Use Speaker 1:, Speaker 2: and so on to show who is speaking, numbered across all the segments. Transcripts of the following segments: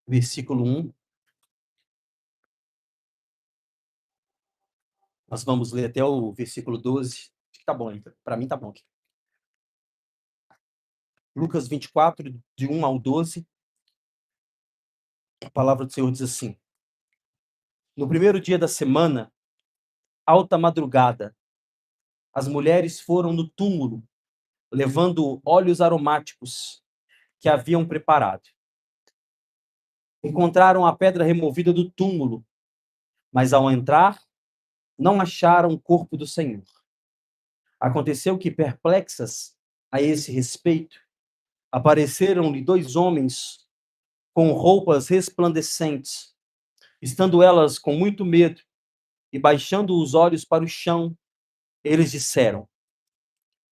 Speaker 1: versículo 1. Nós vamos ler até o versículo 12. Acho que tá bom, então. Para mim tá bom aqui. Lucas 24, de 1 ao 12. A palavra do Senhor diz assim: No primeiro dia da semana, alta madrugada, as mulheres foram no túmulo, levando óleos aromáticos que haviam preparado. Encontraram a pedra removida do túmulo, mas ao entrar, não acharam o corpo do Senhor. Aconteceu que, perplexas a esse respeito, apareceram-lhe dois homens com roupas resplandecentes. Estando elas com muito medo e baixando os olhos para o chão, eles disseram: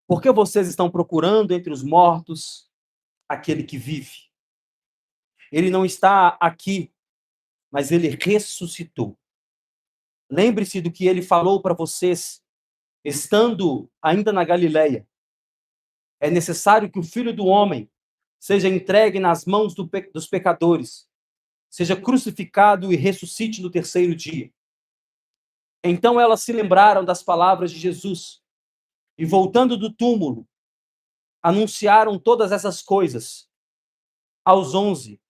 Speaker 1: Por que vocês estão procurando entre os mortos aquele que vive? Ele não está aqui, mas ele ressuscitou. Lembre-se do que ele falou para vocês, estando ainda na Galileia. É necessário que o Filho do Homem seja entregue nas mãos dos pecadores, seja crucificado e ressuscite no terceiro dia. Então elas se lembraram das palavras de Jesus e, voltando do túmulo, anunciaram todas essas coisas aos 11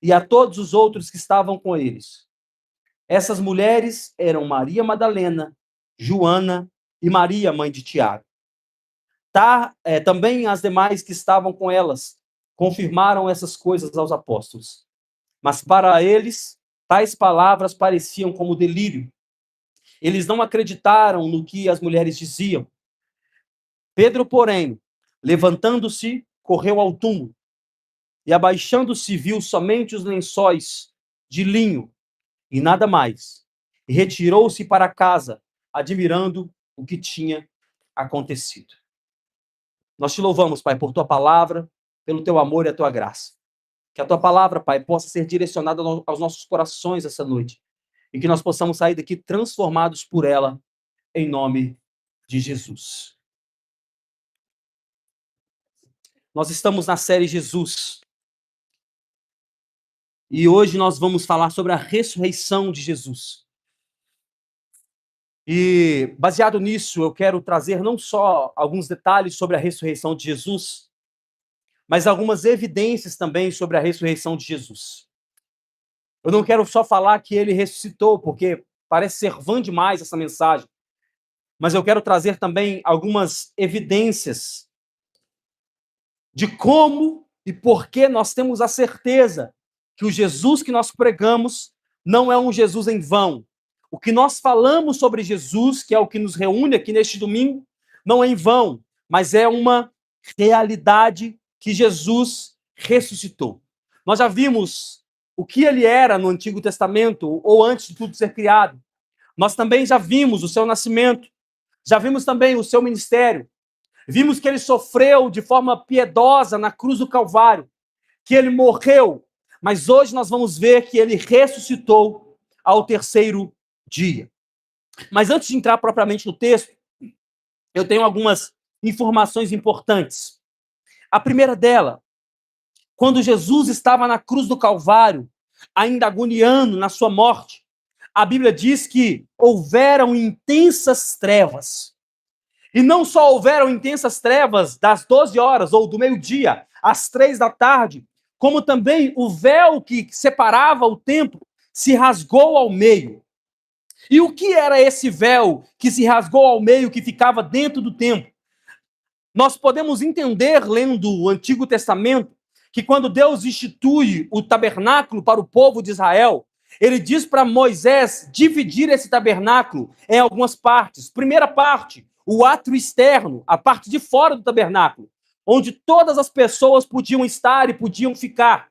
Speaker 1: e a todos os outros que estavam com eles. Essas mulheres eram Maria Madalena, Joana e Maria, mãe de Tiago. Também as demais que estavam com elas confirmaram essas coisas aos apóstolos. Mas para eles, tais palavras pareciam como delírio. Eles não acreditaram no que as mulheres diziam. Pedro, porém, levantando-se, correu ao túmulo e, abaixando-se, viu somente os lençóis de linho e nada mais. E retirou-se para casa, admirando o que tinha acontecido. Nós te louvamos, Pai, por tua palavra, pelo teu amor e a tua graça. Que a tua palavra, Pai, possa ser direcionada aos nossos corações essa noite. E que nós possamos sair daqui transformados por ela, em nome de Jesus. Nós estamos na série Jesus. E hoje nós vamos falar sobre a ressurreição de Jesus. E, baseado nisso, eu quero trazer não só alguns detalhes sobre a ressurreição de Jesus, mas algumas evidências também sobre a ressurreição de Jesus. Eu não quero só falar que ele ressuscitou, porque parece ser vã demais essa mensagem, mas eu quero trazer também algumas evidências de como e por que nós temos a certeza que o Jesus que nós pregamos não é um Jesus em vão. O que nós falamos sobre Jesus, que é o que nos reúne aqui neste domingo, não é em vão, mas é uma realidade que Jesus ressuscitou. Nós já vimos o que ele era no Antigo Testamento, ou antes de tudo ser criado. Nós também já vimos o seu nascimento, já vimos também o seu ministério. Vimos que ele sofreu de forma piedosa na cruz do Calvário, que ele morreu, mas hoje nós vamos ver que ele ressuscitou ao terceiro dia. Mas antes de entrar propriamente no texto, eu tenho algumas informações importantes. A primeira dela, quando Jesus estava na cruz do Calvário, ainda agoniando na sua morte, a Bíblia diz que houveram intensas trevas. E não só houveram intensas trevas das 12 horas ou do meio-dia às 3 da tarde, como também o véu que separava o templo se rasgou ao meio. E o que era esse véu que se rasgou ao meio, que ficava dentro do templo? Nós podemos entender, lendo o Antigo Testamento, que quando Deus institui o tabernáculo para o povo de Israel, ele diz para Moisés dividir esse tabernáculo em algumas partes. Primeira parte, o átrio externo, a parte de fora do tabernáculo, onde todas as pessoas podiam estar e podiam ficar.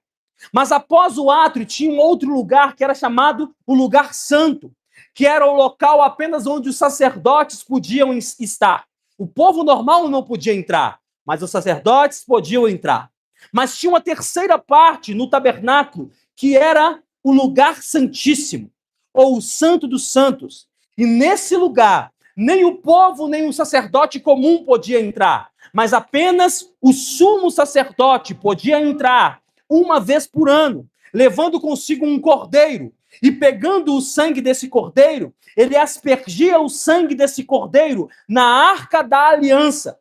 Speaker 1: Mas após o átrio tinha um outro lugar que era chamado o lugar santo, que era o local apenas onde os sacerdotes podiam estar. O povo normal não podia entrar, mas os sacerdotes podiam entrar. Mas tinha uma terceira parte no tabernáculo, que era o lugar santíssimo, ou o santo dos santos. E nesse lugar, nem o povo, nem o sacerdote comum podia entrar, mas apenas o sumo sacerdote podia entrar uma vez por ano, levando consigo um cordeiro, e pegando o sangue desse cordeiro, ele aspergia o sangue desse cordeiro na arca da aliança.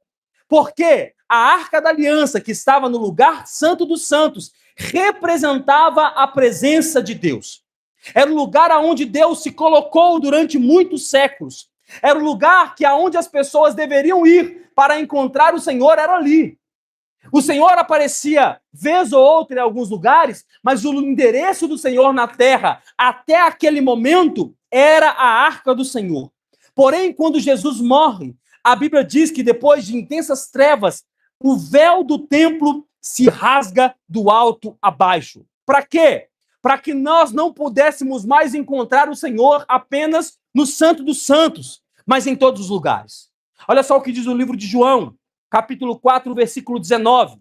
Speaker 1: Porque a arca da aliança, que estava no lugar santo dos santos, representava a presença de Deus. Era o lugar aonde Deus se colocou durante muitos séculos. Era o lugar que aonde as pessoas deveriam ir para encontrar o Senhor, era ali. O Senhor aparecia vez ou outra em alguns lugares, mas o endereço do Senhor na terra, até aquele momento, era a arca do Senhor. Porém, quando Jesus morre, a Bíblia diz que depois de intensas trevas, o véu do templo se rasga do alto a baixo. Para quê? Para que nós não pudéssemos mais encontrar o Senhor apenas no Santo dos Santos, mas em todos os lugares. Olha só o que diz o livro de João, capítulo 4, versículo 19.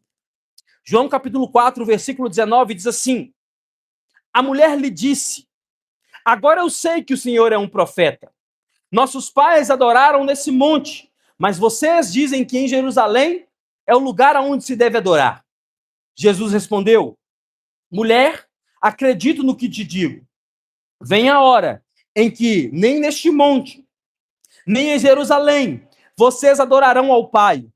Speaker 1: João, capítulo 4, versículo 19, diz assim: a mulher lhe disse: agora eu sei que o Senhor é um profeta. Nossos pais adoraram nesse monte, mas vocês dizem que em Jerusalém é o lugar aonde se deve adorar. Jesus respondeu: mulher, acredito no que te digo. Vem a hora em que nem neste monte, nem em Jerusalém, vocês adorarão ao Pai.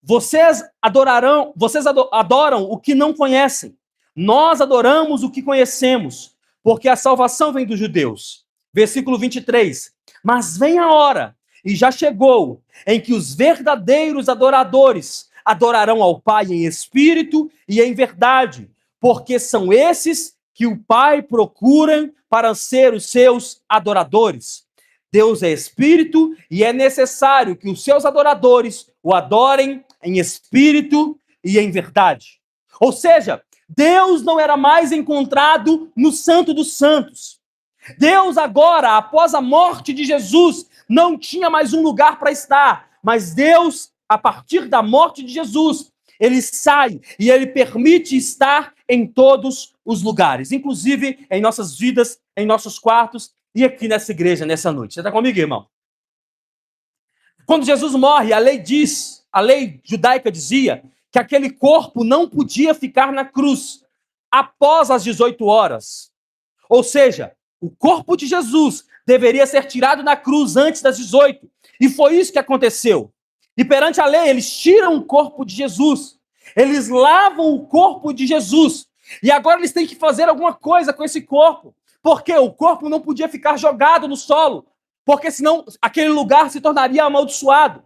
Speaker 1: Vocês adoram o que não conhecem. Nós adoramos o que conhecemos, porque a salvação vem dos judeus. Versículo 23. Mas vem a hora, e já chegou, em que os verdadeiros adoradores adorarão ao Pai em espírito e em verdade, porque são esses que o Pai procura para ser os seus adoradores. Deus é espírito e é necessário que os seus adoradores o adorem em espírito e em verdade. Ou seja, Deus não era mais encontrado no Santo dos Santos. Deus agora, após a morte de Jesus, não tinha mais um lugar para estar. Mas Deus, a partir da morte de Jesus, ele sai e ele permite estar em todos os lugares, inclusive em nossas vidas, em nossos quartos e aqui nessa igreja, nessa noite. Você está comigo, irmão? Quando Jesus morre, a lei judaica dizia que aquele corpo não podia ficar na cruz após as 18 horas. Ou seja, o corpo de Jesus deveria ser tirado da cruz antes das 18. E foi isso que aconteceu. E perante a lei, eles tiram o corpo de Jesus. Eles lavam o corpo de Jesus. E agora eles têm que fazer alguma coisa com esse corpo. Porque o corpo não podia ficar jogado no solo. Porque senão aquele lugar se tornaria amaldiçoado.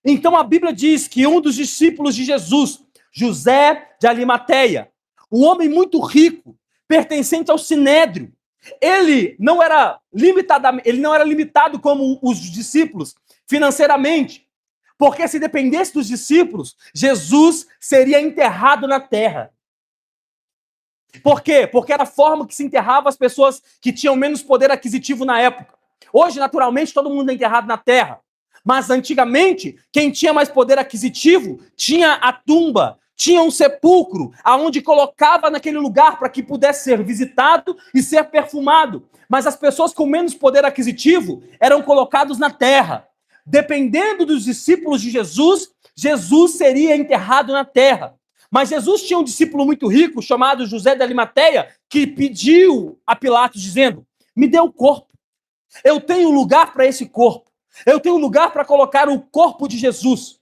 Speaker 1: Então a Bíblia diz que um dos discípulos de Jesus, José de Arimateia, um homem muito rico, pertencente ao Sinédrio, ele não era limitado como os discípulos financeiramente, porque se dependesse dos discípulos, Jesus seria enterrado na terra. Por quê? Porque era a forma que se enterrava as pessoas que tinham menos poder aquisitivo na época. Hoje, naturalmente, todo mundo é enterrado na terra. Mas antigamente, quem tinha mais poder aquisitivo tinha a tumba, tinha um sepulcro, aonde colocava naquele lugar para que pudesse ser visitado e ser perfumado. Mas as pessoas com menos poder aquisitivo eram colocados na terra. Dependendo dos discípulos de Jesus, Jesus seria enterrado na terra. Mas Jesus tinha um discípulo muito rico, chamado José de Arimateia, que pediu a Pilatos, dizendo: me dê o corpo. Eu tenho lugar para esse corpo. Eu tenho lugar para colocar o corpo de Jesus.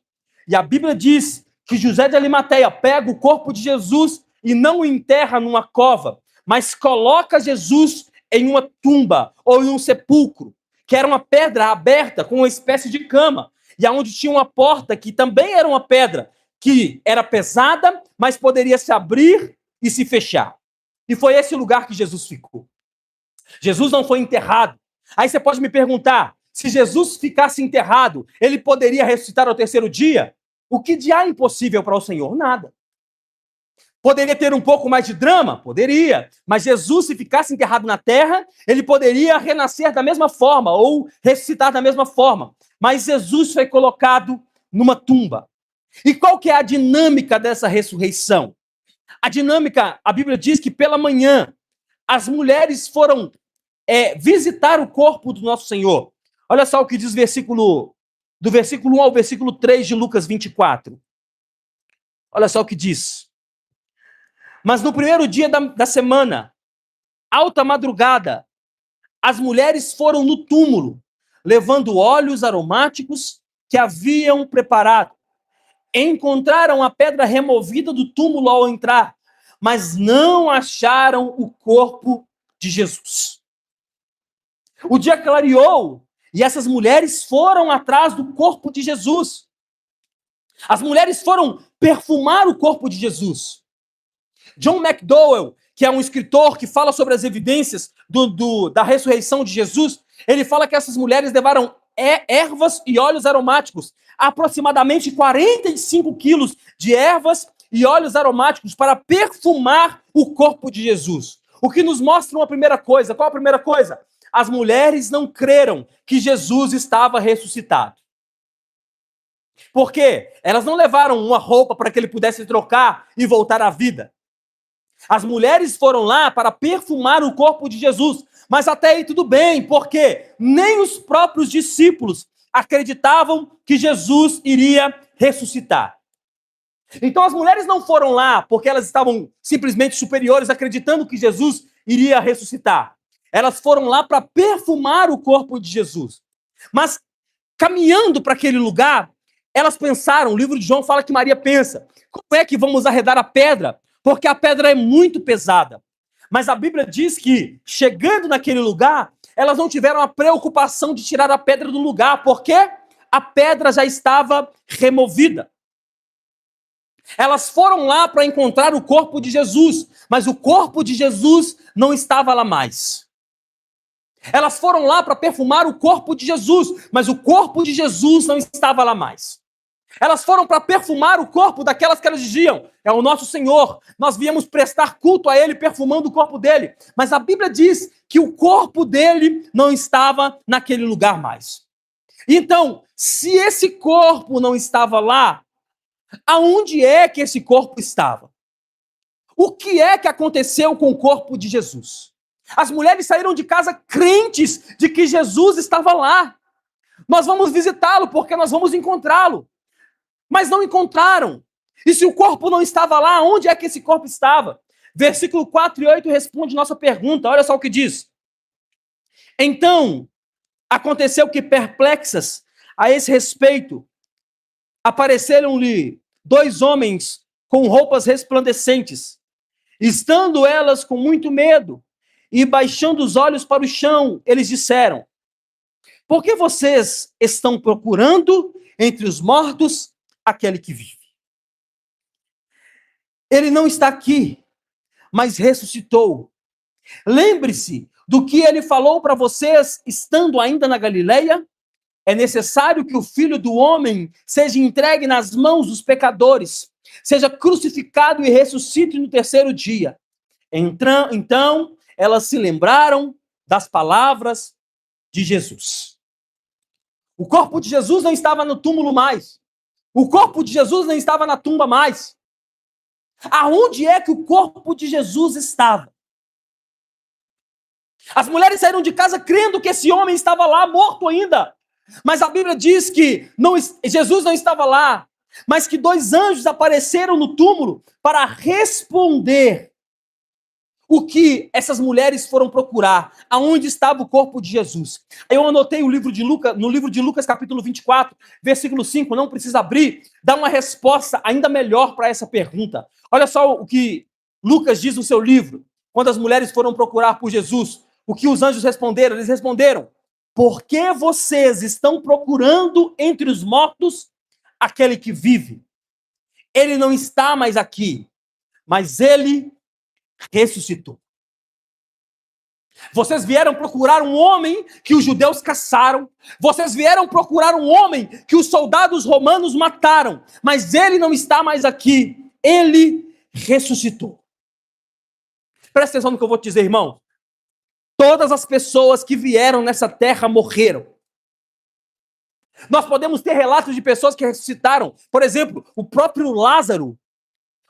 Speaker 1: E a Bíblia diz que José de Arimateia pega o corpo de Jesus e não o enterra numa cova, mas coloca Jesus em uma tumba ou em um sepulcro, que era uma pedra aberta com uma espécie de cama, e aonde tinha uma porta que também era uma pedra, que era pesada, mas poderia se abrir e se fechar. E foi esse lugar que Jesus ficou. Jesus não foi enterrado. Aí você pode me perguntar, se Jesus ficasse enterrado, ele poderia ressuscitar ao terceiro dia? O que de há impossível para o Senhor? Nada. Poderia ter um pouco mais de drama? Poderia. Mas Jesus, se ficasse enterrado na terra, ele poderia renascer da mesma forma ou ressuscitar da mesma forma. Mas Jesus foi colocado numa tumba. E qual que é a dinâmica dessa ressurreição? A dinâmica, a Bíblia diz que pela manhã, as mulheres foram visitar o corpo do nosso Senhor. Olha só o que diz do versículo 1 ao versículo 3 de Lucas 24. Olha só o que diz. Mas no primeiro dia da semana, alta madrugada, as mulheres foram no túmulo, levando óleos aromáticos que haviam preparado. Encontraram a pedra removida do túmulo ao entrar, mas não acharam o corpo de Jesus. O dia clareou e essas mulheres foram atrás do corpo de Jesus. As mulheres foram perfumar o corpo de Jesus. John McDowell, que é um escritor que fala sobre as evidências da ressurreição de Jesus, ele fala que essas mulheres levaram ervas e óleos aromáticos, aproximadamente 45 quilos de ervas e óleos aromáticos para perfumar o corpo de Jesus. O que nos mostra uma primeira coisa. Qual a primeira coisa? As mulheres não creram que Jesus estava ressuscitado. Por quê? Elas não levaram uma roupa para que ele pudesse trocar e voltar à vida. As mulheres foram lá para perfumar o corpo de Jesus. Mas até aí tudo bem, porque nem os próprios discípulos acreditavam que Jesus iria ressuscitar. Então as mulheres não foram lá porque elas estavam simplesmente superiores, acreditando que Jesus iria ressuscitar. Elas foram lá para perfumar o corpo de Jesus. Mas caminhando para aquele lugar, elas pensaram, o livro de João fala que Maria pensa, como é que vamos arredar a pedra? Porque a pedra é muito pesada. Mas a Bíblia diz que, chegando naquele lugar, elas não tiveram a preocupação de tirar a pedra do lugar, porque a pedra já estava removida. Elas foram lá para encontrar o corpo de Jesus, mas o corpo de Jesus não estava lá mais. Elas foram lá para perfumar o corpo de Jesus, mas o corpo de Jesus não estava lá mais. Elas foram para perfumar o corpo daquelas que elas diziam, é o nosso Senhor, nós viemos prestar culto a Ele, perfumando o corpo dele. Mas a Bíblia diz que o corpo dele não estava naquele lugar mais. Então, se esse corpo não estava lá, aonde é que esse corpo estava? O que é que aconteceu com o corpo de Jesus? As mulheres saíram de casa crentes de que Jesus estava lá. Nós vamos visitá-lo porque nós vamos encontrá-lo. Mas não encontraram. E se o corpo não estava lá, onde é que esse corpo estava? Versículo 4 e 8 responde nossa pergunta. Olha só o que diz. Então, aconteceu que perplexas a esse respeito, apareceram-lhe 2 homens com roupas resplandecentes. Estando elas com muito medo e baixando os olhos para o chão, eles disseram: por que vocês estão procurando entre os mortos aquele que vive? Ele não está aqui, mas ressuscitou. Lembre-se do que ele falou para vocês estando ainda na Galileia. É necessário que o Filho do Homem seja entregue nas mãos dos pecadores, seja crucificado e ressuscite no terceiro dia. Então, elas se lembraram das palavras de Jesus. O corpo de Jesus não estava no túmulo mais. O corpo de Jesus não estava na tumba mais. Aonde é que o corpo de Jesus estava? As mulheres saíram de casa crendo que esse homem estava lá, morto ainda. Mas a Bíblia diz que Jesus não estava lá, mas que 2 anjos apareceram no túmulo para responder o que essas mulheres foram procurar, aonde estava o corpo de Jesus. Eu anotei no livro de Lucas, capítulo 24, versículo 5, não precisa abrir, dá uma resposta ainda melhor para essa pergunta. Olha só o que Lucas diz no seu livro, quando as mulheres foram procurar por Jesus, o que os anjos responderam? Eles responderam: por que vocês estão procurando entre os mortos aquele que vive? Ele não está mais aqui, mas ele ressuscitou. Vocês vieram procurar um homem que os judeus caçaram. Vocês vieram procurar um homem que os soldados romanos mataram. Mas ele não está mais aqui. Ele ressuscitou. Presta atenção no que eu vou te dizer, irmão. Todas as pessoas que vieram nessa terra morreram. Nós podemos ter relatos de pessoas que ressuscitaram. Por exemplo, o próprio Lázaro,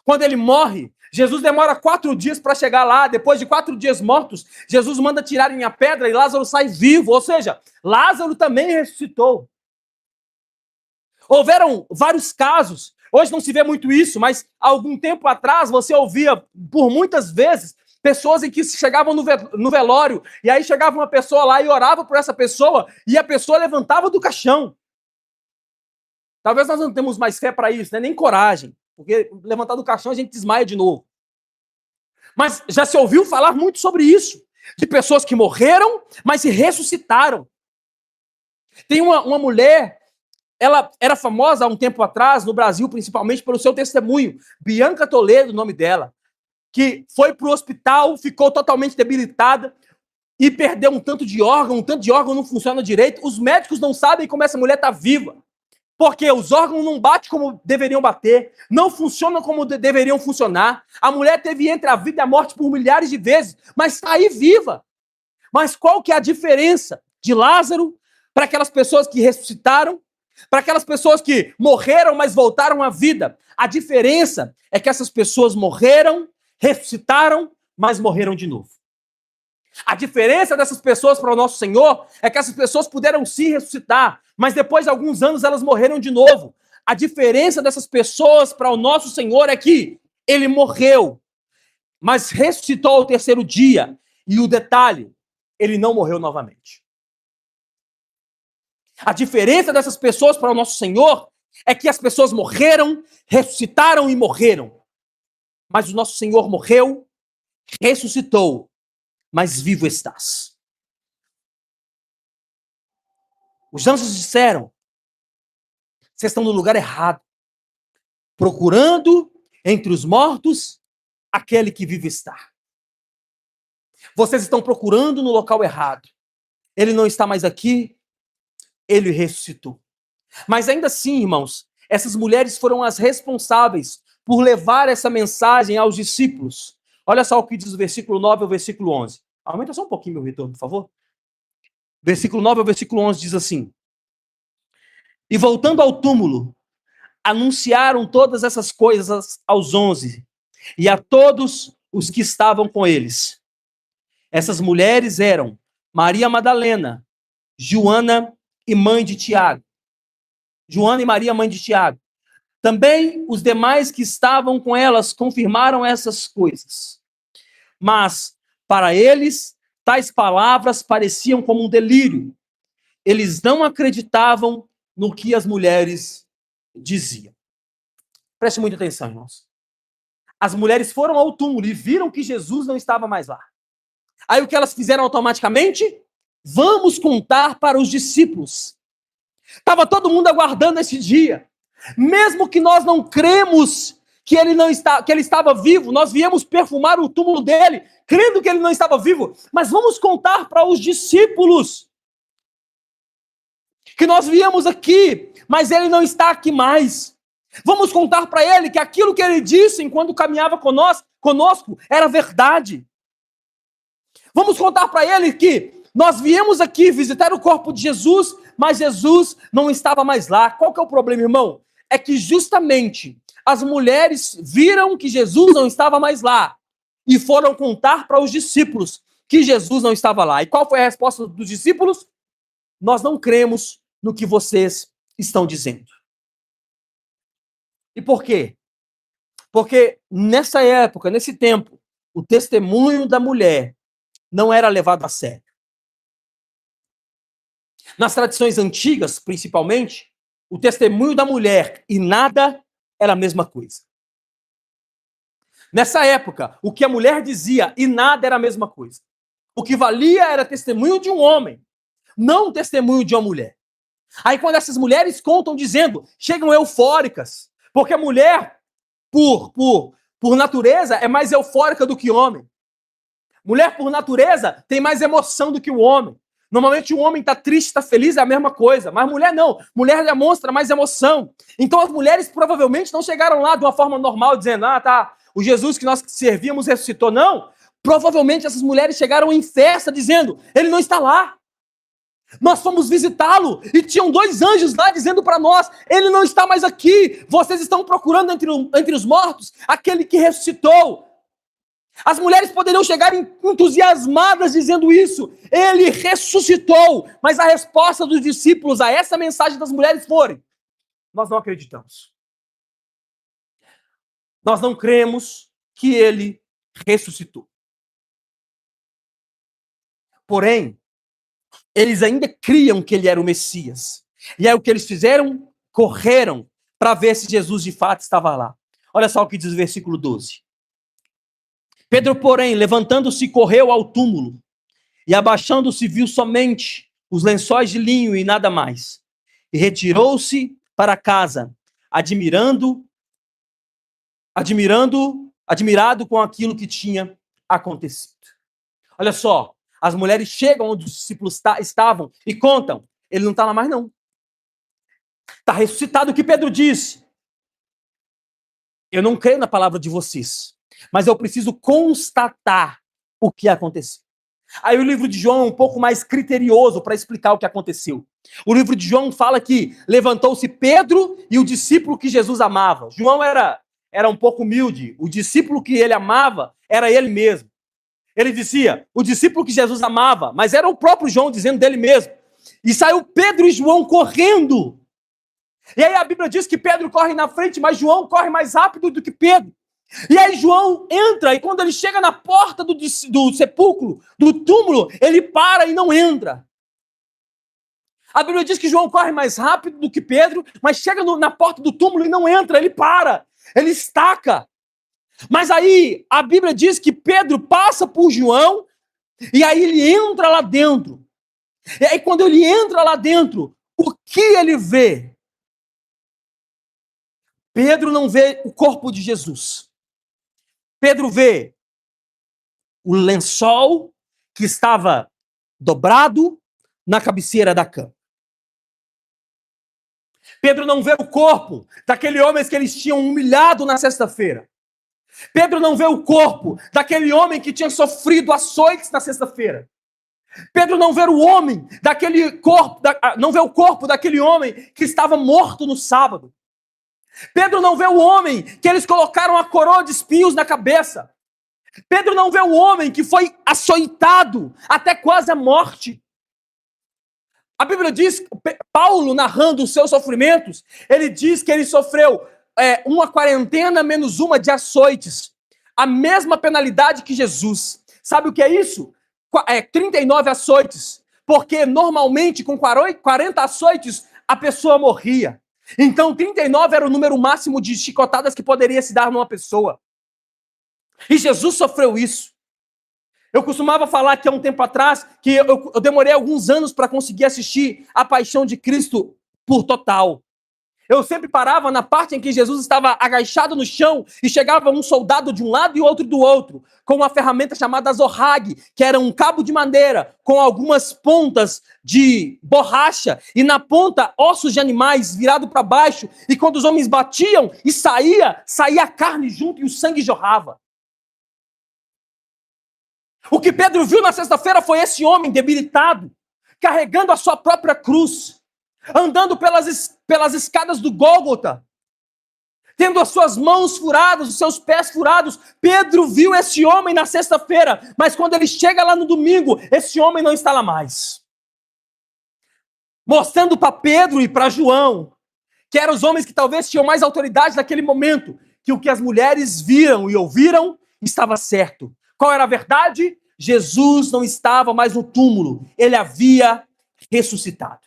Speaker 1: quando ele morre, Jesus demora 4 dias para chegar lá. Depois de 4 dias mortos, Jesus manda tirarem a pedra e Lázaro sai vivo. Ou seja, Lázaro também ressuscitou. Houveram vários casos Hoje não se vê muito isso, mas há algum tempo atrás você ouvia, por muitas vezes, pessoas em que chegavam no velório, e aí chegava uma pessoa lá e orava por essa pessoa, e a pessoa levantava do caixão. Talvez nós não temos mais fé para isso, né? Nem coragem, porque levantar do caixão a gente desmaia de novo. Mas já se ouviu falar muito sobre isso, de pessoas que morreram, mas se ressuscitaram. Tem uma mulher, ela era famosa há um tempo atrás, no Brasil, principalmente pelo seu testemunho, Bianca Toledo, o nome dela, que foi para o hospital, ficou totalmente debilitada e perdeu um tanto de órgão não funciona direito, os médicos não sabem como essa mulher está viva, porque os órgãos não batem como deveriam bater, não funcionam como deveriam funcionar, a mulher teve entre a vida e a morte por milhares de vezes, mas está aí viva. Mas qual que é a diferença de Lázaro para aquelas pessoas que ressuscitaram, para aquelas pessoas que morreram, mas voltaram à vida? A diferença é que essas pessoas morreram, ressuscitaram, mas morreram de novo. A diferença dessas pessoas para o nosso Senhor é que essas pessoas puderam se ressuscitar, mas depois de alguns anos elas morreram de novo. A diferença dessas pessoas para o nosso Senhor é que ele morreu, mas ressuscitou ao terceiro dia. E o detalhe, ele não morreu novamente. A diferença dessas pessoas para o nosso Senhor é que as pessoas morreram, ressuscitaram e morreram. Mas o nosso Senhor morreu, ressuscitou, mas vivo estás. Os anjos disseram: vocês estão no lugar errado, procurando entre os mortos aquele que vivo está. Vocês estão procurando no local errado. Ele não está mais aqui, ele ressuscitou. Mas ainda assim, irmãos, essas mulheres foram as responsáveis por levar essa mensagem aos discípulos. Olha só o que diz o versículo 9 ao versículo 11. Aumenta só um pouquinho meu retorno, por favor. Versículo 9 ao versículo 11 diz assim: e voltando ao túmulo, anunciaram todas essas coisas aos 11 e a todos os que estavam com eles. Essas mulheres eram Maria Madalena, Joana e mãe de Tiago. Joana e Maria, mãe de Tiago. Também os demais que estavam com elas confirmaram essas coisas. Mas, para eles, tais palavras pareciam como um delírio. Eles não acreditavam no que as mulheres diziam. Preste muita atenção, irmãos. As mulheres foram ao túmulo e viram que Jesus não estava mais lá. Aí o que elas fizeram automaticamente? Vamos contar para os discípulos. Estava todo mundo aguardando esse dia. Mesmo que nós não cremos que ele estava vivo, nós viemos perfumar o túmulo dele, crendo que ele não estava vivo, mas vamos contar para os discípulos que nós viemos aqui, mas ele não está aqui mais. Vamos contar para ele que aquilo que ele disse enquanto caminhava conosco era verdade. Vamos contar para ele que nós viemos aqui visitar o corpo de Jesus, mas Jesus não estava mais lá. Qual que é o problema, irmão? É que justamente as mulheres viram que Jesus não estava mais lá e foram contar para os discípulos que Jesus não estava lá. E qual foi a resposta dos discípulos? Nós não cremos no que vocês estão dizendo. E por quê? Porque nessa época, nesse tempo, o testemunho da mulher não era levado a sério. Nas tradições antigas, principalmente, o testemunho da mulher e nada era a mesma coisa. Nessa época, o que a mulher dizia e nada era a mesma coisa. O que valia era testemunho de um homem, não testemunho de uma mulher. Aí quando essas mulheres contam dizendo, chegam eufóricas, porque a mulher, por natureza, é mais eufórica do que o homem. Mulher, por natureza, tem mais emoção do que o homem. Normalmente o homem está triste, está feliz, é a mesma coisa. Mas mulher não. Mulher demonstra mais emoção. Então as mulheres provavelmente não chegaram lá de uma forma normal, dizendo, o Jesus que nós servíamos ressuscitou. Não. Provavelmente essas mulheres chegaram em festa, dizendo, ele não está lá. Nós fomos visitá-lo e tinham 2 anjos lá dizendo para nós, ele não está mais aqui. Vocês estão procurando entre os mortos aquele que ressuscitou. As mulheres poderiam chegar entusiasmadas dizendo isso. Ele ressuscitou. Mas a resposta dos discípulos a essa mensagem das mulheres foi: nós não acreditamos. Nós não cremos que ele ressuscitou. Porém, eles ainda criam que ele era o Messias. E aí o que eles fizeram? Correram para ver se Jesus de fato estava lá. Olha só o que diz o versículo 12. Pedro, porém, levantando-se, correu ao túmulo e abaixando-se viu somente os lençóis de linho e nada mais. E retirou-se para casa, admirado com aquilo que tinha acontecido. Olha só, as mulheres chegam onde os discípulos estavam e contam, ele não está lá mais não. Está ressuscitado. O que Pedro disse? Eu não creio na palavra de vocês, mas eu preciso constatar o que aconteceu. Aí o livro de João é um pouco mais criterioso para explicar o que aconteceu. O livro de João fala que levantou-se Pedro e o discípulo que Jesus amava. João era um pouco humilde. O discípulo que ele amava era ele mesmo. Ele dizia, o discípulo que Jesus amava, mas era o próprio João dizendo dele mesmo. E saiu Pedro e João correndo. E aí a Bíblia diz que Pedro corre na frente, mas João corre mais rápido do que Pedro. E aí João entra, e quando ele chega na porta do sepulcro, do túmulo, ele para e não entra. A Bíblia diz que João corre mais rápido do que Pedro, mas chega na porta do túmulo e não entra, ele para, ele estaca. Mas aí a Bíblia diz que Pedro passa por João, e aí ele entra lá dentro. E aí quando ele entra lá dentro, o que ele vê? Pedro não vê o corpo de Jesus. Pedro vê o lençol que estava dobrado na cabeceira da cama. Pedro não vê o corpo daquele homem que eles tinham humilhado na sexta-feira. Pedro não vê o corpo daquele homem que tinha sofrido açoites na sexta-feira. Pedro não vê o homem daquele corpo, não vê o corpo daquele homem que estava morto no sábado. Pedro não vê o homem que eles colocaram a coroa de espinhos na cabeça. Pedro não vê o homem que foi açoitado até quase a morte. A Bíblia diz, Paulo narrando os seus sofrimentos, ele diz que ele sofreu uma quarentena menos uma de açoites. A mesma penalidade que Jesus. Sabe o que é isso? 39 açoites. Porque normalmente com 40 açoites a pessoa morria. Então 39 era o número máximo de chicotadas que poderia se dar numa pessoa. E Jesus sofreu isso. Eu costumava falar que há um tempo atrás que eu demorei alguns anos para conseguir assistir A Paixão de Cristo por total. Eu sempre parava na parte em que Jesus estava agachado no chão e chegava um soldado de um lado e outro do outro, com uma ferramenta chamada zorrague, que era um cabo de madeira com algumas pontas de borracha e na ponta ossos de animais virado para baixo, e quando os homens batiam e saía a carne junto e o sangue jorrava. O que Pedro viu na sexta-feira foi esse homem debilitado, carregando a sua própria cruz, andando pelas escadas do Gólgota, tendo as suas mãos furadas, os seus pés furados. Pedro viu esse homem na sexta-feira, mas quando ele chega lá no domingo, esse homem não está lá mais. Mostrando para Pedro e para João, que eram os homens que talvez tinham mais autoridade naquele momento, que o que as mulheres viram e ouviram estava certo. Qual era a verdade? Jesus não estava mais no túmulo, ele havia ressuscitado.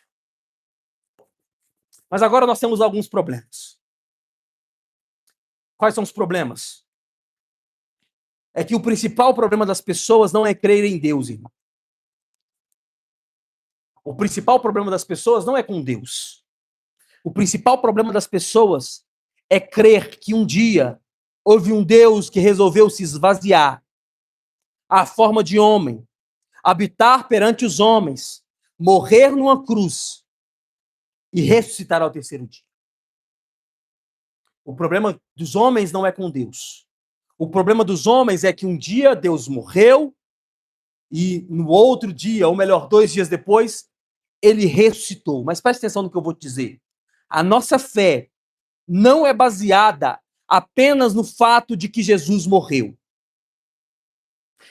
Speaker 1: Mas agora nós temos alguns problemas. Quais são os problemas? É que o principal problema das pessoas não é crer em Deus, irmão. O principal problema das pessoas não é com Deus. O principal problema das pessoas é crer que um dia houve um Deus que resolveu se esvaziar à forma de homem, habitar perante os homens, morrer numa cruz e ressuscitar ao terceiro dia. O problema dos homens não é com Deus. O problema dos homens é que um dia Deus morreu e no outro dia, ou melhor, 2 dias depois, ele ressuscitou. Mas preste atenção no que eu vou te dizer. A nossa fé não é baseada apenas no fato de que Jesus morreu.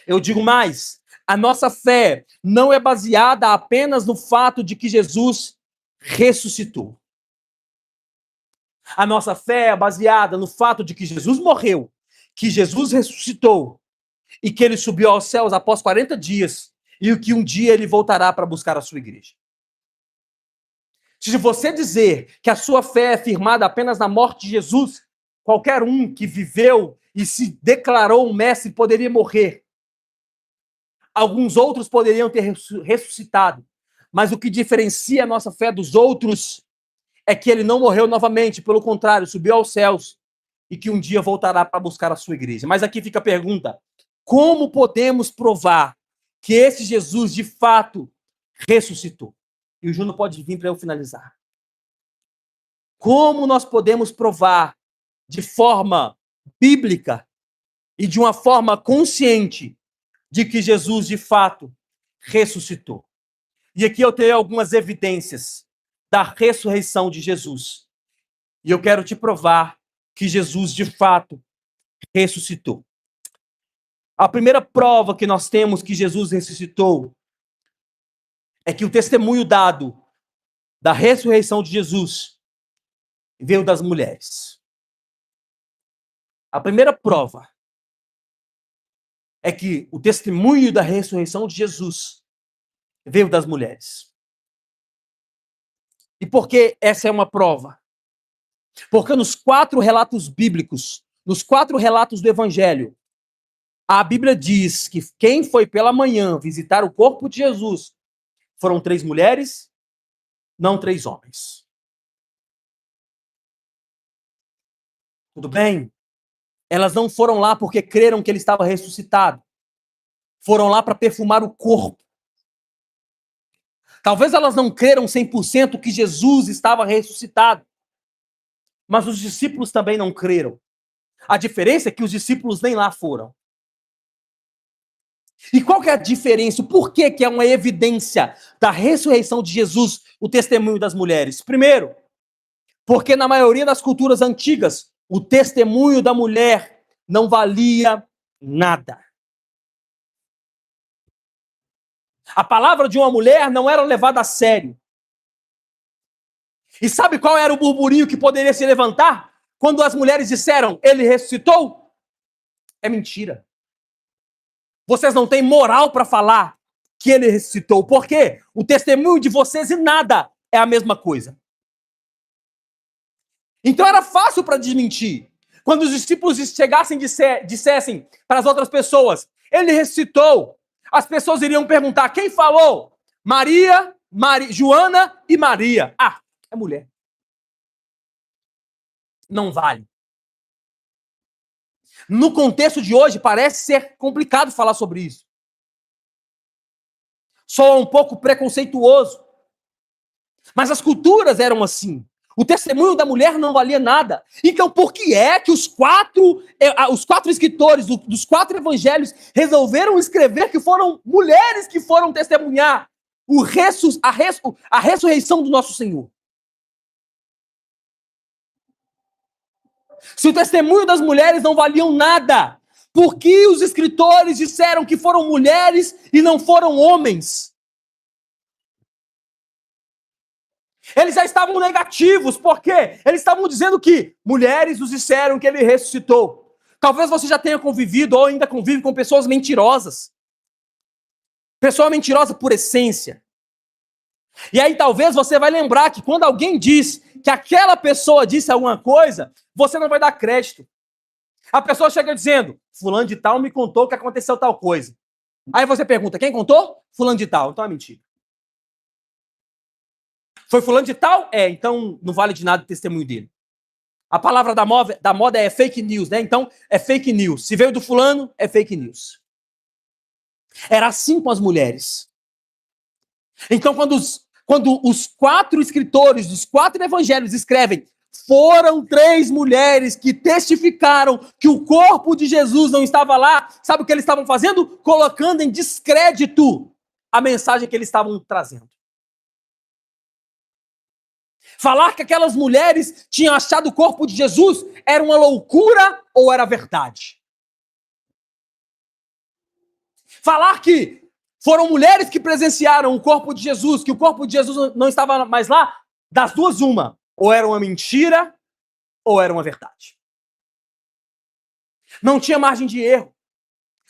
Speaker 1: Eu digo mais, a nossa fé não é baseada apenas no fato de que Jesus ressuscitou. A nossa fé é baseada no fato de que Jesus morreu, que Jesus ressuscitou e que ele subiu aos céus após 40 dias e que um dia ele voltará para buscar a sua igreja. Se você dizer que a sua fé é firmada apenas na morte de Jesus, qualquer um que viveu e se declarou um mestre poderia morrer. Alguns outros poderiam ter ressuscitado. Mas o que diferencia a nossa fé dos outros é que ele não morreu novamente, pelo contrário, subiu aos céus e que um dia voltará para buscar a sua igreja. Mas aqui fica a pergunta: como podemos provar que esse Jesus de fato ressuscitou? E o Júnior pode vir para eu finalizar. Como nós podemos provar de forma bíblica e de uma forma consciente de que Jesus de fato ressuscitou? E aqui eu tenho algumas evidências da ressurreição de Jesus. E eu quero te provar que Jesus de fato ressuscitou. A primeira prova que nós temos que Jesus ressuscitou é que o testemunho dado da ressurreição de Jesus veio das mulheres. A primeira prova é que o testemunho da ressurreição de Jesus veio das mulheres. E por que essa é uma prova? Porque nos 4 relatos bíblicos, nos 4 relatos do Evangelho, a Bíblia diz que quem foi pela manhã visitar o corpo de Jesus foram 3 mulheres, não 3 homens. Tudo bem? Elas não foram lá porque creram que ele estava ressuscitado. Foram lá para perfumar o corpo. Talvez elas não creram 100% que Jesus estava ressuscitado. Mas os discípulos também não creram. A diferença é que os discípulos nem lá foram. E qual que é a diferença? Por que que é uma evidência da ressurreição de Jesus o testemunho das mulheres? Primeiro, porque na maioria das culturas antigas, o testemunho da mulher não valia nada. A palavra de uma mulher não era levada a sério. E sabe qual era o burburinho que poderia se levantar quando as mulheres disseram, ele ressuscitou? É mentira. Vocês não têm moral para falar que ele ressuscitou. Por quê? O testemunho de vocês e nada é a mesma coisa. Então era fácil para desmentir. Quando os discípulos chegassem e dissessem para as outras pessoas, ele ressuscitou, as pessoas iriam perguntar, quem falou? Maria, Joana e Maria. Ah, é mulher. Não vale. No contexto de hoje, parece ser complicado falar sobre isso. Soa um pouco preconceituoso. Mas as culturas eram assim. O testemunho da mulher não valia nada. Então, por que é que os quatro escritores dos 4 evangelhos resolveram escrever que foram mulheres que foram testemunhar a ressurreição do nosso Senhor? Se o testemunho das mulheres não valiam nada, por que os escritores disseram que foram mulheres e não foram homens? Eles já estavam negativos, por quê? Eles estavam dizendo que mulheres nos disseram que ele ressuscitou. Talvez você já tenha convivido ou ainda convive com pessoas mentirosas. Pessoa mentirosa por essência. E aí talvez você vai lembrar que quando alguém diz que aquela pessoa disse alguma coisa, você não vai dar crédito. A pessoa chega dizendo, fulano de tal me contou que aconteceu tal coisa. Aí você pergunta, quem contou? Fulano de tal. Então é mentira. Foi fulano de tal? É, então não vale de nada o testemunho dele. A palavra da moda é fake news, né? Então é fake news. Se veio do fulano, é fake news. Era assim com as mulheres. Então quando os 4 escritores dos 4 evangelhos escrevem, foram 3 mulheres que testificaram que o corpo de Jesus não estava lá, sabe o que eles estavam fazendo? Colocando em descrédito a mensagem que eles estavam trazendo. Falar que aquelas mulheres tinham achado o corpo de Jesus era uma loucura ou era verdade? Falar que foram mulheres que presenciaram o corpo de Jesus, que o corpo de Jesus não estava mais lá, das duas uma. Ou era uma mentira, ou era uma verdade. Não tinha margem de erro.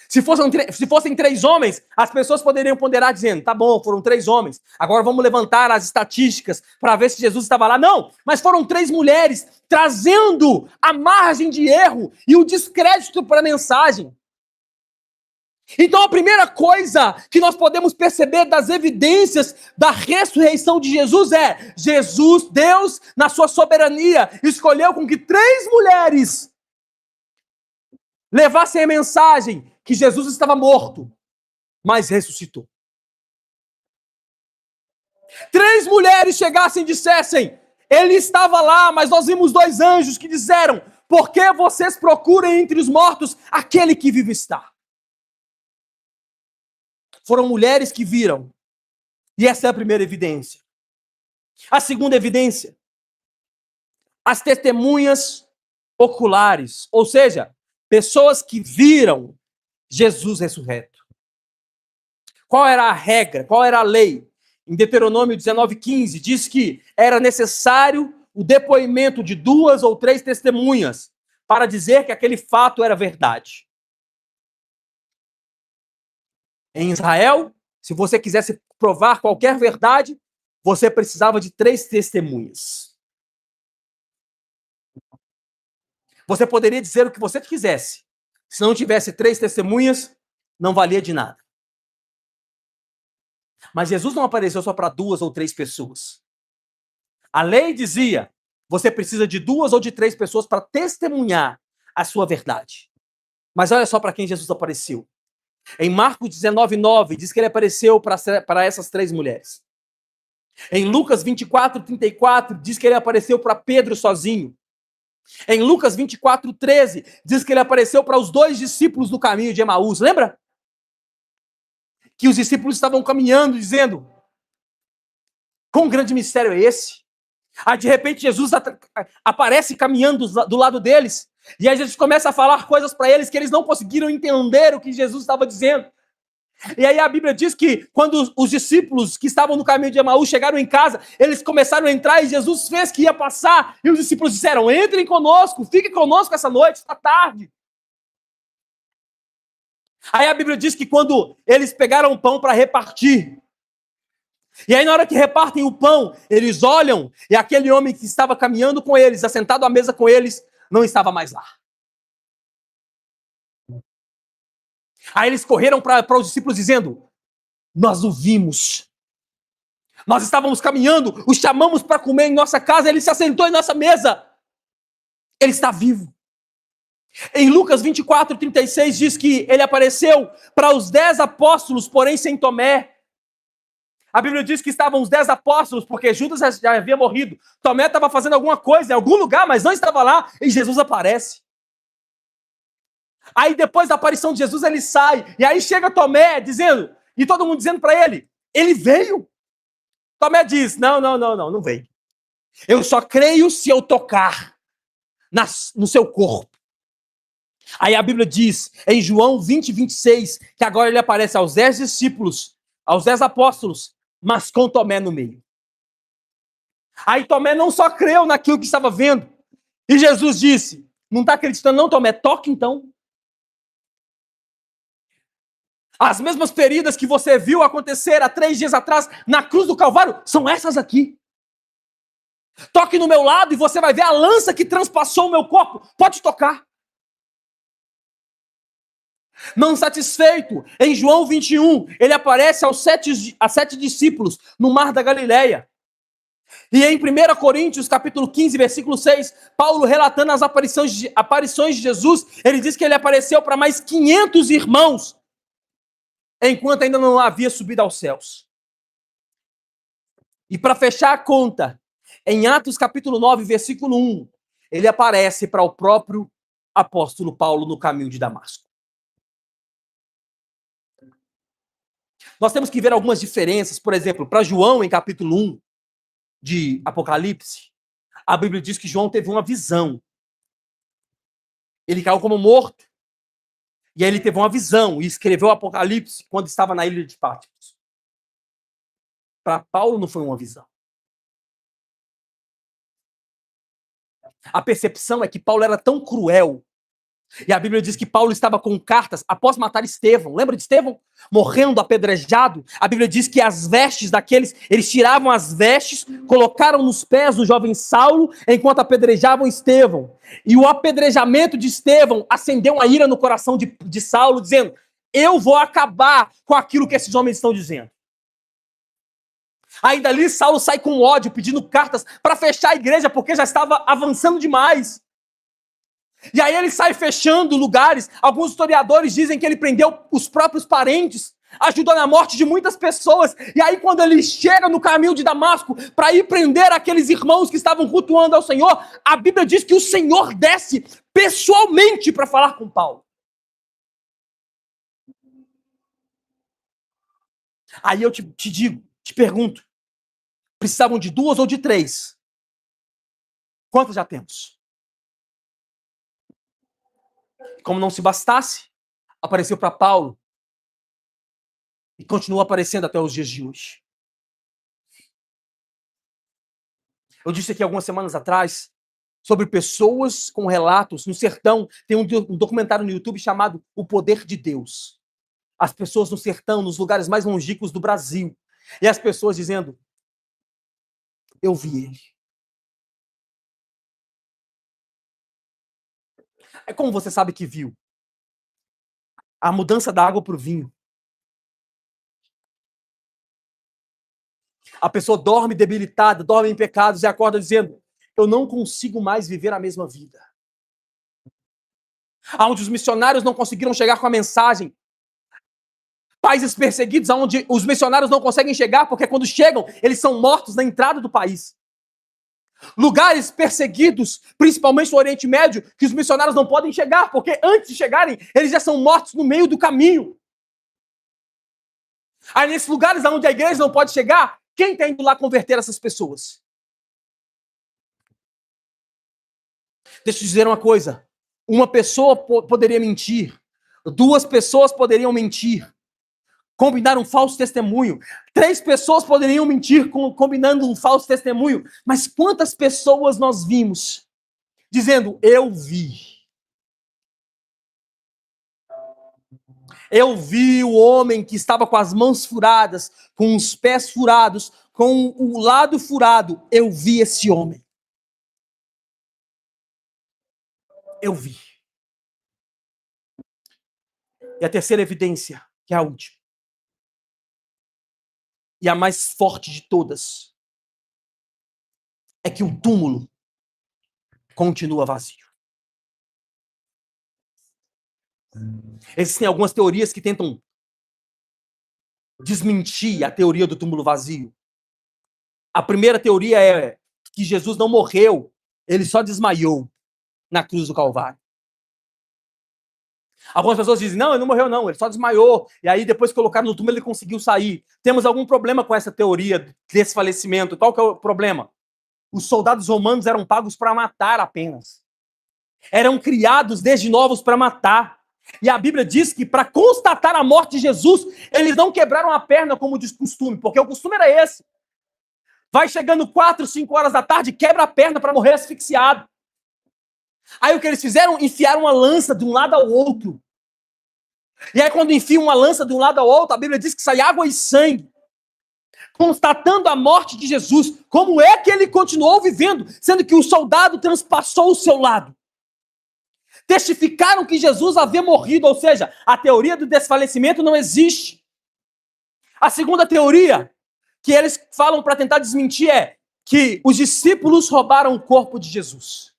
Speaker 1: Se fossem 3 homens, as pessoas poderiam ponderar dizendo, tá bom, foram 3 homens, agora vamos levantar as estatísticas para ver se Jesus estava lá. Não, mas foram 3 mulheres trazendo a margem de erro e o descrédito para a mensagem. Então a primeira coisa que nós podemos perceber das evidências da ressurreição de Jesus é Jesus, Deus, na sua soberania, escolheu com que 3 mulheres levassem a mensagem que Jesus estava morto, mas ressuscitou. 3 mulheres chegassem e dissessem, ele estava lá, mas nós vimos 2 anjos que disseram, por que vocês procuram entre os mortos aquele que vive está? Foram mulheres que viram. E essa é a primeira evidência. A segunda evidência, as testemunhas oculares, ou seja, pessoas que viram Jesus ressurreto. Qual era a regra? Qual era a lei? Em Deuteronômio 19:15 diz que era necessário o depoimento de 2 ou 3 testemunhas para dizer que aquele fato era verdade. Em Israel, se você quisesse provar qualquer verdade, você precisava de 3 testemunhas. Você poderia dizer o que você quisesse. Se não tivesse 3 testemunhas, não valia de nada. Mas Jesus não apareceu só para 2 ou 3 pessoas. A lei dizia, você precisa de 2 ou de 3 pessoas para testemunhar a sua verdade. Mas olha só para quem Jesus apareceu. Em Marcos 19:9, diz que ele apareceu para essas 3 mulheres. Em Lucas 24:34, diz que ele apareceu para Pedro sozinho. Em Lucas 24:13, diz que ele apareceu para os 2 discípulos do caminho de Emaús. Lembra? Que os discípulos estavam caminhando, dizendo, quão grande mistério é esse? Aí, de repente, Jesus aparece caminhando do lado deles, e aí Jesus começa a falar coisas para eles que eles não conseguiram entender o que Jesus estava dizendo. E aí a Bíblia diz que quando os discípulos que estavam no caminho de Emaús chegaram em casa, eles começaram a entrar e Jesus fez que ia passar, e os discípulos disseram, entrem conosco, fiquem conosco essa noite, está tarde. Aí a Bíblia diz que quando eles pegaram o pão para repartir, e aí na hora que repartem o pão, eles olham, e aquele homem que estava caminhando com eles, assentado à mesa com eles, não estava mais lá. Aí eles correram para os discípulos dizendo, nós o vimos. Nós estávamos caminhando, o chamamos para comer em nossa casa, ele se assentou em nossa mesa. Ele está vivo. Em Lucas 24:36 diz que ele apareceu para os 10 apóstolos, porém sem Tomé. A Bíblia diz que estavam os 10 apóstolos, porque Judas já havia morrido. Tomé estava fazendo alguma coisa em algum lugar, mas não estava lá, e Jesus aparece. Aí depois da aparição de Jesus, ele sai, e aí chega Tomé dizendo, e todo mundo dizendo para ele veio? Tomé diz, não veio. Eu só creio se eu tocar no seu corpo. Aí a Bíblia diz, em João 20:26, que agora ele aparece aos 10 discípulos, aos 10 apóstolos, mas com Tomé no meio. Aí Tomé não só creu naquilo que estava vendo, e Jesus disse, não está acreditando não, Tomé? Toque então. As mesmas feridas que você viu acontecer há 3 dias atrás na cruz do Calvário, são essas aqui. Toque no meu lado e você vai ver a lança que transpassou o meu corpo. Pode tocar. Não satisfeito, em João 21, ele aparece a 7 discípulos no mar da Galileia. E em 1 Coríntios, capítulo 15, versículo 6, Paulo relatando as aparições de Jesus, ele diz que ele apareceu para mais 500 irmãos, enquanto ainda não havia subido aos céus. E para fechar a conta, em Atos capítulo 9, versículo 1, ele aparece para o próprio apóstolo Paulo no caminho de Damasco. Nós temos que ver algumas diferenças, por exemplo, para João, em capítulo 1 de Apocalipse, a Bíblia diz que João teve uma visão. Ele caiu como morto. E aí ele teve uma visão e escreveu o Apocalipse quando estava na ilha de Patmos. Para Paulo não foi uma visão. A percepção é que Paulo era tão cruel. E a Bíblia diz que Paulo estava com cartas após matar Estevão. Lembra de Estevão? Morrendo apedrejado. A Bíblia diz que as vestes daqueles, eles tiravam as vestes, colocaram nos pés do jovem Saulo, enquanto apedrejavam Estevão. E o apedrejamento de Estevão acendeu uma ira no coração de Saulo, dizendo: eu vou acabar com aquilo que esses homens estão dizendo. Aí dali Saulo sai com ódio, pedindo cartas para fechar a igreja, porque já estava avançando demais. E aí ele sai fechando lugares. Alguns historiadores dizem que ele prendeu os próprios parentes, ajudou na morte de muitas pessoas. E aí quando ele chega no caminho de Damasco para ir prender aqueles irmãos que estavam cultuando ao Senhor, a Bíblia diz que o Senhor desce pessoalmente para falar com Paulo. Aí eu te pergunto, precisavam de 2 ou de 3? Quantas já temos? Como não se bastasse, apareceu para Paulo e continua aparecendo até os dias de hoje. Eu disse aqui algumas semanas atrás sobre pessoas com relatos no sertão. Tem um documentário no YouTube chamado O Poder de Deus. As pessoas no sertão, nos lugares mais longínquos do Brasil. E as pessoas dizendo: eu vi ele. É como você sabe que viu? A mudança da água para o vinho. A pessoa dorme debilitada, dorme em pecados e acorda dizendo: eu não consigo mais viver a mesma vida. Aonde os missionários não conseguiram chegar com a mensagem. Países perseguidos, onde os missionários não conseguem chegar, porque quando chegam, eles são mortos na entrada do país. Lugares perseguidos, principalmente no Oriente Médio, que os missionários não podem chegar, porque antes de chegarem, eles já são mortos no meio do caminho. Aí nesses lugares onde a igreja não pode chegar, quem está indo lá converter essas pessoas? Deixa eu te dizer uma coisa. Uma pessoa poderia mentir. 2 pessoas poderiam mentir, combinar um falso testemunho. 3 pessoas poderiam mentir combinando um falso testemunho. Mas quantas pessoas nós vimos dizendo: eu vi. Eu vi o homem que estava com as mãos furadas, com os pés furados, com o lado furado. Eu vi esse homem. Eu vi. E a terceira evidência, que é a última, e a mais forte de todas, é que o túmulo continua vazio. Existem algumas teorias que tentam desmentir a teoria do túmulo vazio. A primeira teoria é que Jesus não morreu, ele só desmaiou na cruz do Calvário. Algumas pessoas dizem: não, ele não morreu não, ele só desmaiou, e aí depois que colocaram no túmulo ele conseguiu sair. Temos algum problema com essa teoria desse falecimento. Qual que é o problema? Os soldados romanos eram pagos para matar apenas. Eram criados desde novos para matar. E a Bíblia diz que para constatar a morte de Jesus, eles não quebraram a perna como de costume, porque o costume era esse. Vai chegando 4, 5 horas da tarde, quebra a perna para morrer asfixiado. Aí o que eles fizeram? Enfiaram uma lança de um lado ao outro. E aí quando enfiam uma lança de um lado ao outro, a Bíblia diz que sai água e sangue. Constatando a morte de Jesus. Como é que ele continuou vivendo, sendo que o soldado transpassou o seu lado? Testificaram que Jesus havia morrido, ou seja, a teoria do desfalecimento não existe. A segunda teoria que eles falam para tentar desmentir é que os discípulos roubaram o corpo de Jesus.